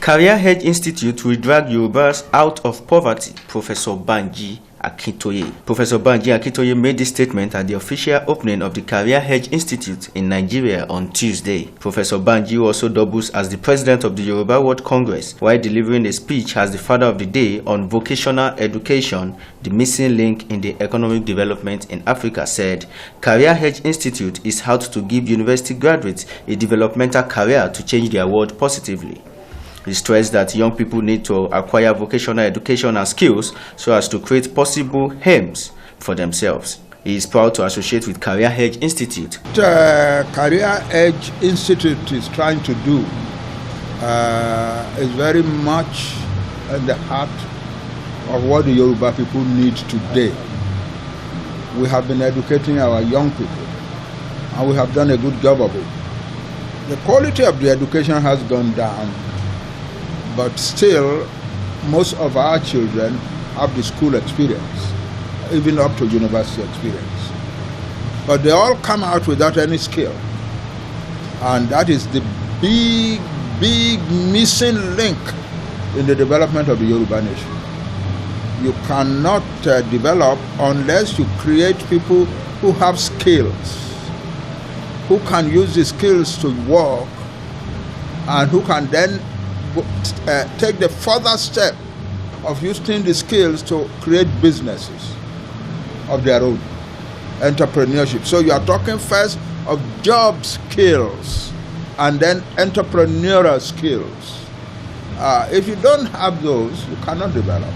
Careeredge Institute will drag Yoruba'S out of poverty, Professor Banji Akintoye. Professor Banji Akintoye made this statement at the official opening of the Careeredge Institute in Nigeria on Tuesday. Professor Banji also doubles as the president of the Yoruba World Congress while delivering a speech as the father of the day on vocational education, the missing link in the economic development in Africa, said Careeredge Institute is out to give university graduates a developmental career to change their world positively. He stressed that young people need to acquire vocational education and skills so as to create possible aims for themselves. He is proud to associate with Careeredge Institute. Careeredge Institute is trying to do is very much at the heart of what the Yoruba people need today. We have been educating our young people, and we have done a good job of it. The quality of the education has gone down, but still, most of our children have the school experience, even up to university experience. But they all come out without any skill. And that is the big missing link in the development of the Yoruba nation. You cannot develop unless you create people who have skills, who can use the skills to work, and who can then take the further step of using the skills to create businesses of their own, entrepreneurship. So you are talking first of job skills and then entrepreneurial skills. If you don't have those, you cannot develop.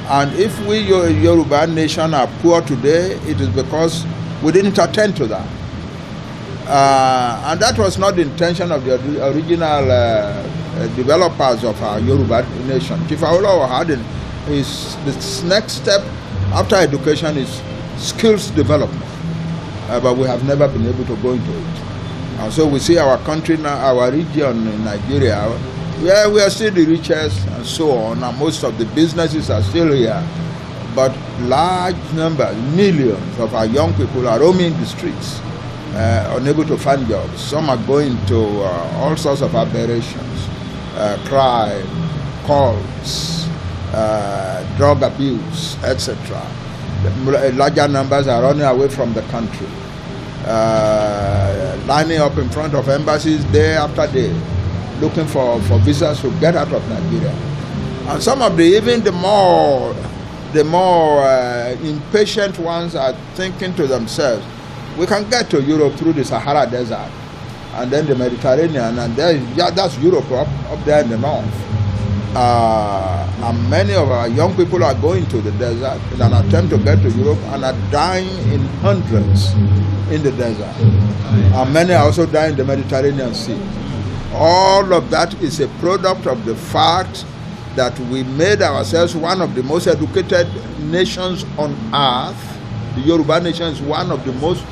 And if we, Yoruba nation, are poor today, it is because we didn't attend to that. And that was not the intention of the original developers of our Yoruba nation. Chief Awolowo had the next step after education is skills development, but we have never been able to go into it. And so we see our country now, our region in Nigeria, where we are still the richest and so on, and most of the businesses are still here, but large numbers, millions of our young people are roaming the streets, unable to find jobs. Some are going to all sorts of aberrations. Crime, cults, drug abuse, etc. Larger numbers are running away from the country, lining up in front of embassies day after day, looking for visas to get out of Nigeria. And some of the more impatient ones are thinking to themselves, we can get to Europe through the Sahara Desert, and then the Mediterranean, and that's Europe up there in the north. And many of our young people are going to the desert in an attempt to get to Europe and are dying in hundreds in the desert. And many are also dying in the Mediterranean Sea. All of that is a product of the fact that we made ourselves one of the most educated nations on earth. The Yoruba nation is one of the most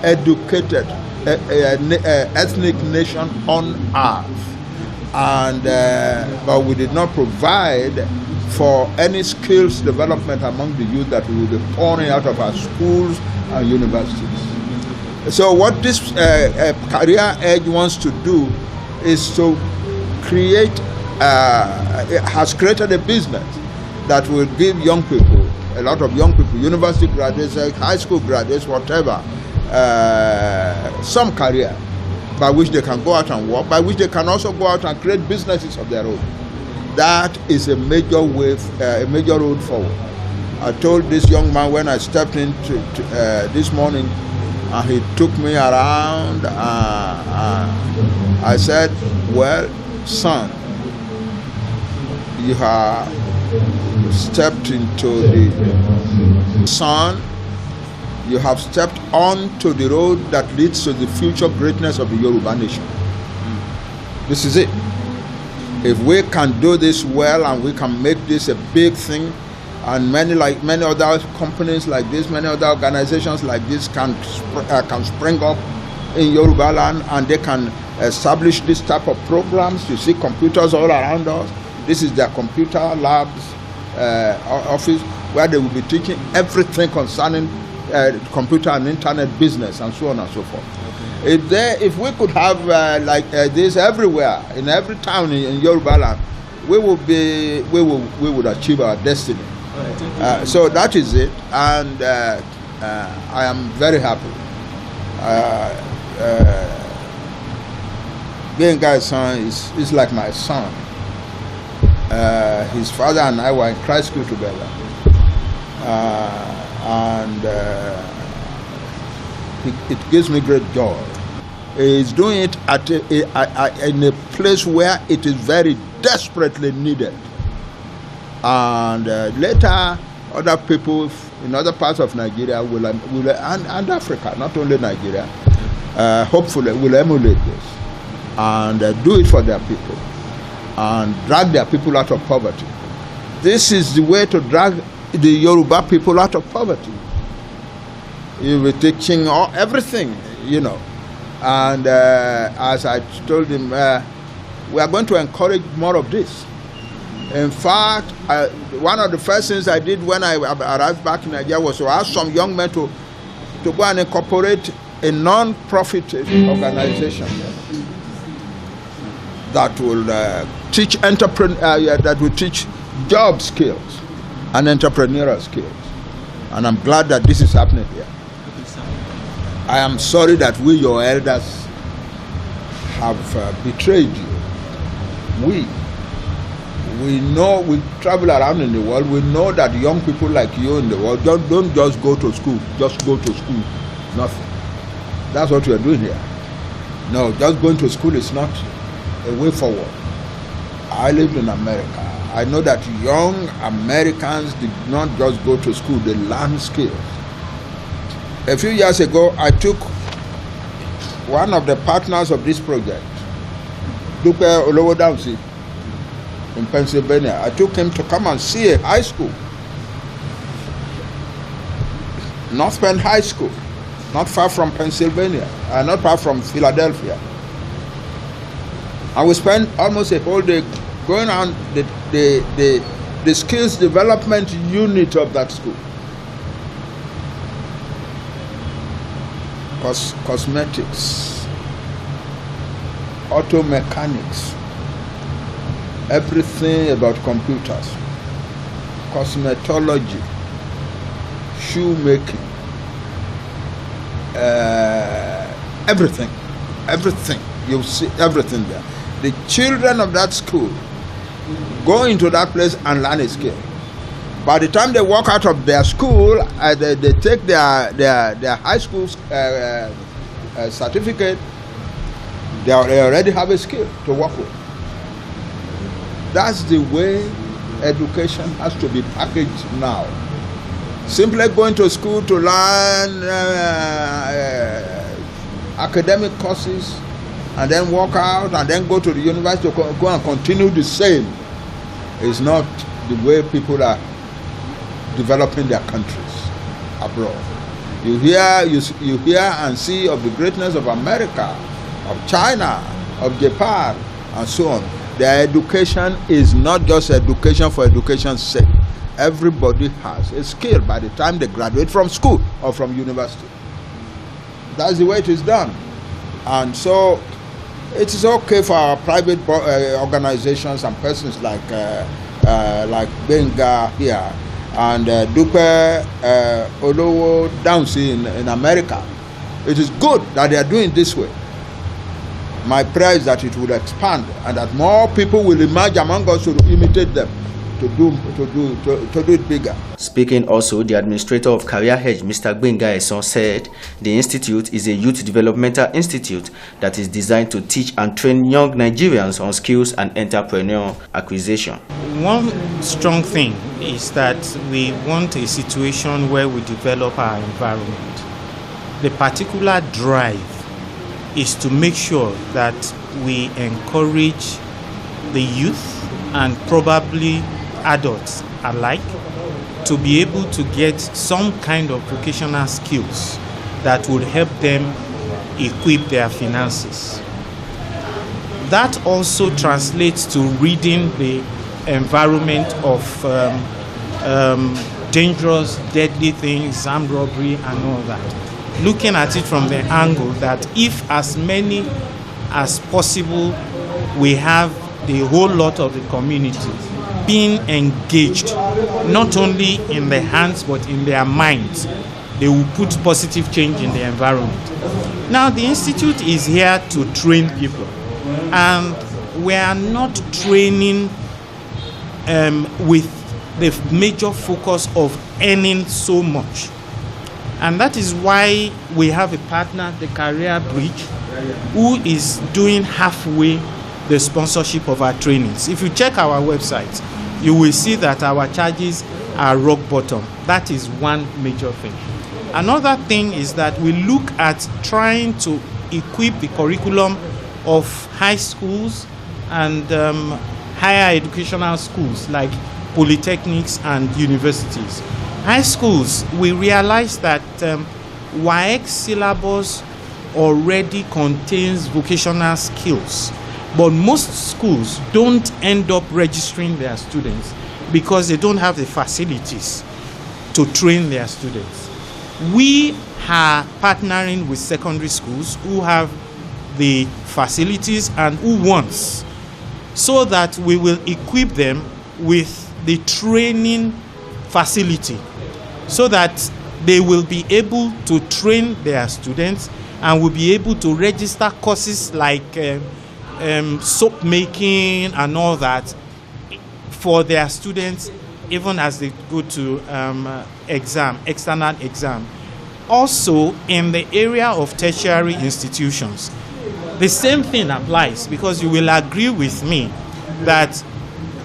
educated ethnic nation on earth, and but we did not provide for any skills development among the youth that we will be pouring out of our schools and universities. So what this Careeredge wants to do is to create, has created a business that will give young people, a lot of young people, university graduates, high school graduates, whatever, some career by which they can go out and work, by which they can also go out and create businesses of their own. That is a major road forward. I told this young man when I stepped in this morning, and he took me around, I said, well, son, you have stepped into the sun. You have stepped onto the road that leads to the future greatness of the Yoruba nation. This is it. If we can do this well and we can make this a big thing, and many other companies like this, many other organizations like this can spring up in Yoruba land, and they can establish this type of programs. You see computers all around us. This is their computer labs office, where they will be teaching everything concerning computer and internet business and so on and so forth. If we could have this everywhere, in every town in Yoruba land, we would achieve our destiny. So that is it, and I am very happy. Gbenga's son is like my son. His father and I were in Christ School together, and it gives me great joy. He's doing it in a place where it is very desperately needed. And later, other people in other parts of Nigeria and Africa, not only Nigeria, hopefully will emulate this and do it for their people and drag their people out of poverty. This is the way to drag the Yoruba people out of poverty. You will be teaching everything, you know. And as I told him, we are going to encourage more of this. In fact, one of the first things I did when I arrived back in Nigeria was to ask some young men to go and incorporate a non-profit organization that will teach job skills and entrepreneurial skills. And I'm glad that this is happening here. I am sorry that we, your elders, have betrayed you. We know, we travel around in the world, we know that young people like you in the world don't just go to school, nothing. That's what we are doing here. No, just going to school is not a way forward. I lived in America. I know that young Americans did not just go to school, they learn skills. A few years ago, I took one of the partners of this project, Dupe Olowo in Pennsylvania. I took him to come and see a high school, North Penn High School, not far from Pennsylvania, not far from Philadelphia. And we spent almost a whole day going on the skills development unit of that school. Cosmetics, auto mechanics, everything about computers, cosmetology, shoemaking, everything. You see everything there. The children of that school go into that place and learn a skill. By the time they walk out of their school, they take their high school certificate, they already have a skill to work with. That's the way education has to be packaged now. Simply going to school to learn academic courses and then walk out and then go to the university to go and continue the same is not the way people are developing their countries abroad. You hear and see of the greatness of America, of China, of Japan, and so on. Their education is not just education for education's sake. Everybody has a skill by the time they graduate from school or from university. That's the way it is done. And so it is okay for our private organizations and persons like Gbenga here and Dupe Olowo Downsy in America. It is good that they are doing this way. My prayer is that it will expand and that more people will emerge among us to imitate them, to do it bigger. Speaking also, the administrator of Careeredge, Mr. Gbenga said the institute is a youth developmental institute that is designed to teach and train young Nigerians on skills and entrepreneur acquisition. One strong thing is that we want a situation where we develop our environment. The particular drive is to make sure that we encourage the youth and probably adults alike to be able to get some kind of vocational skills that would help them equip their finances. That also translates to reading the environment of dangerous, deadly things, armed robbery and all that. looking at it from the angle that if as many as possible we have the whole lot of the community being engaged, not only in their hands but in their minds, they will put positive change in the environment. Now, the Institute is here to train people, and we are not training with the major focus of earning so much. And that is why we have a partner, the Careeredge, who is doing halfway the sponsorship of our trainings. If you check our website, you will see that our charges are rock bottom. That is one major thing. Another thing is that we look at trying to equip the curriculum of high schools and higher educational schools like polytechnics and universities. High schools, we realize that WAEC syllabus already contains vocational skills, but most schools don't end up registering their students because they don't have the facilities to train their students. We are partnering with secondary schools who have the facilities and who wants, so that we will equip them with the training facility so that they will be able to train their students and will be able to register courses like soap making and all that for their students, even as they go to external exam. Also, in the area of tertiary institutions, the same thing applies, because you will agree with me that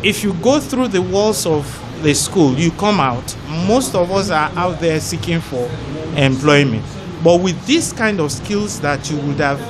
if you go through the walls of the school, you come out, most of us are out there seeking for employment. But with this kind of skills that you would have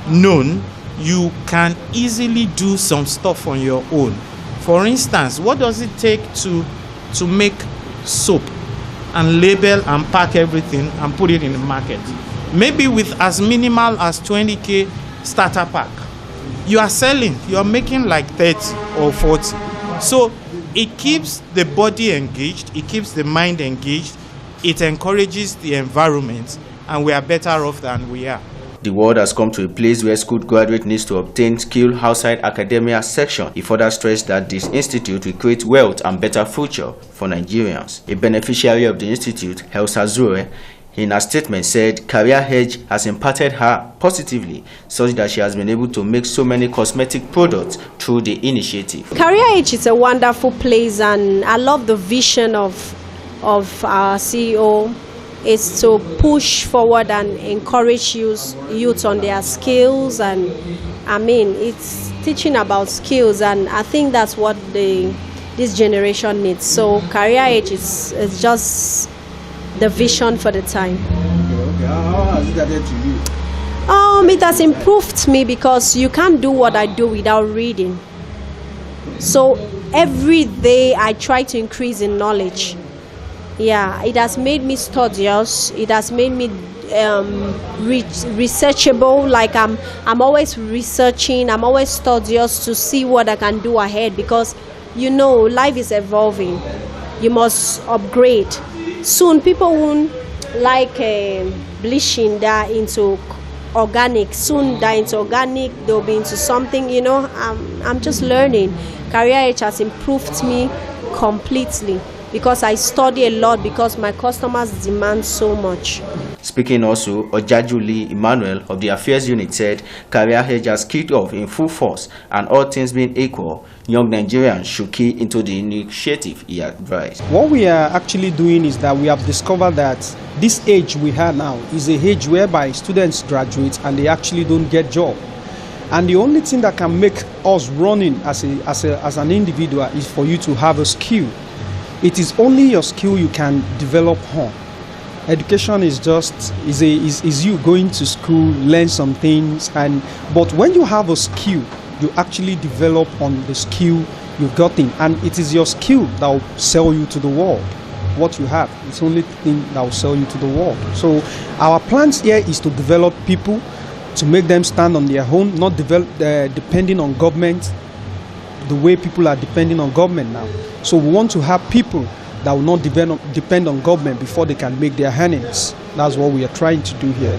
known, you can easily do some stuff on your own. For instance, what does it take to make soap and label and pack everything and put it in the market? Maybe with as minimal as 20K starter pack, you are selling, you are making like 30 or 40. So it keeps the body engaged, it keeps the mind engaged, it encourages the environment, and we are better off than we are. The world has come to a place where school graduate needs to obtain skill outside academia section. He further stressed that this institute will create wealth and better future for Nigerians. A beneficiary of the institute, Helsa Zure, in her statement said Careeredge has impacted her positively, such that she has been able to make so many cosmetic products through the initiative. Careeredge is a wonderful place, and I love the vision of our CEO. Is to push forward and encourage youth on their skills, and I mean, it's teaching about skills, and I think that's what this generation needs. So Careeredge is just the vision for the time. Okay. How has it added to you? It has improved me, because you can't do what I do without reading. So every day I try to increase in knowledge. Yeah, it has made me studious. It has made me researchable. Like I'm always researching. I'm always studious to see what I can do ahead, because you know life is evolving. You must upgrade. Soon people won't like bleaching. They're into organic. Soon they're into organic. They'll be into something. You know, I'm just learning. Careeredge has improved me completely, because I study a lot, because my customers demand so much. Speaking also, Ojajuli Emmanuel of the Affairs Unit said Careeredge has kicked off in full force, and all things being equal, young Nigerians should key into the initiative, he advised. What we are actually doing is that we have discovered that this age we have now is a age whereby students graduate and they actually don't get job. And the only thing that can make us running as an individual is for you to have a skill. It is only your skill you can develop on. Education is you going to school, learn some things, but when you have a skill, you actually develop on the skill you've gotten, and it is your skill that will sell you to the world. What you have, it's the only thing that will sell you to the world. So our plans here is to develop people, to make them stand on their own, not depending on government the way people are depending on government now. So we want to have people that will not depend on government before they can make their earnings. That's what we are trying to do here.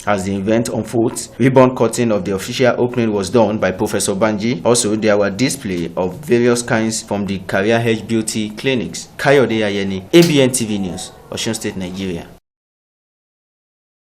As the event unfolds, ribbon cutting of the official opening was done by Professor Banji. Also, there were display of various kinds from the Careeredge beauty clinics. Kayode Ayeni, ABN TV News, Osun State, Nigeria.